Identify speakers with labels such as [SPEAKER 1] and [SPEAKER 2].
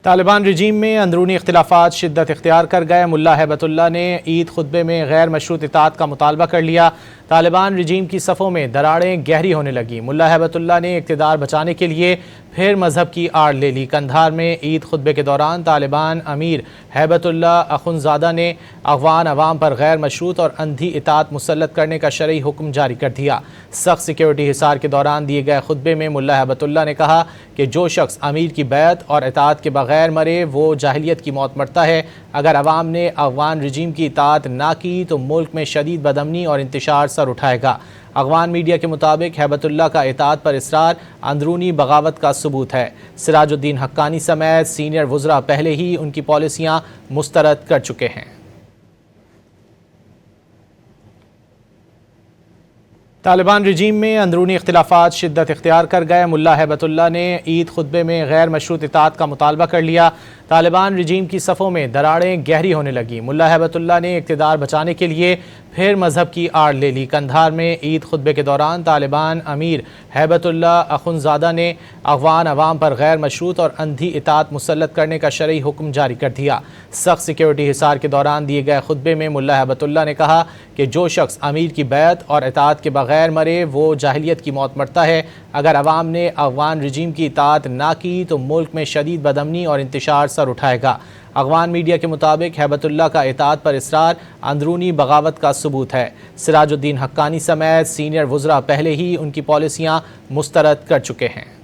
[SPEAKER 1] طالبان رجیم میں اندرونی اختلافات شدت اختیار کر گئے۔ ملا ہیبت اللہ نے عید خطبے میں غیر مشروط اطاعت کا مطالبہ کر لیا۔ طالبان رجیم کی صفوں میں دراڑیں گہری ہونے لگیں۔ ملا ہیبت اللہ نے اقتدار بچانے کے لیے پھر مذہب کی آڑ لے لی۔ قندھار میں عید خطبے کے دوران طالبان امیر ہیبت اللہ اخندزادہ نے افغان عوام پر غیر مشروط اور اندھی اطاعت مسلط کرنے کا شرعی حکم جاری کر دیا۔ سخت سیکیورٹی حصار کے دوران دیے گئے خطبے میں ملا ہیبت اللہ نے کہا کہ جو شخص امیر کی بیعت اور اطاعت کے بغیر مرے وہ جاہلیت کی موت مرتا ہے۔ اگر عوام نے افغان رجیم کی اطاعت نہ کی تو ملک میں شدید بدامنی اور انتشار سر اٹھائے گا۔ افغان میڈیا کے مطابق ہیبت اللہ کا اطاعت پر اصرار اندرونی بغاوت کا ثبوت ہے۔ سراج الدین حقانی سمیت سینئر وزراء پہلے ہی ان کی پالیسیاں مسترد کر چکے ہیں۔ طالبان رجیم میں اندرونی اختلافات شدت اختیار کر گئے۔ ملا ہیبت اللہ نے عید خطبے میں غیر مشروط اطاعت کا مطالبہ کر لیا۔ طالبان رجیم کی صفوں میں دراڑیں گہری ہونے لگیں۔ ملا ہیبت اللہ نے اقتدار بچانے کے لیے پھر مذہب کی آڑ لے لی۔ قندھار میں عید خطبے کے دوران طالبان امیر ہیبت اللہ اخندزادہ نے افغان عوام پر غیر مشروط اور اندھی اطاعت مسلط کرنے کا شرعی حکم جاری کر دیا۔ سخت سیکیورٹی حصار کے دوران دیے گئے خطبے میں ملا ہیبت اللہ نے کہا کہ جو شخص امیر کی بیعت اور اطاعت کے بغیر مرے وہ جاہلیت کی موت مرتا ہے۔ اگر عوام نے افغان رجیم کی اطاعت نہ کی تو ملک میں شدید بدامنی اور انتشار سر اٹھائے گا۔ افغان میڈیا کے مطابق ہیبت اللہ کا اطاعت پر اصرار اندرونی بغاوت کا ثبوت ہے۔ سراج الدین حقانی سمیت سینئر وزراء پہلے ہی ان کی پالیسیاں مسترد کر چکے ہیں۔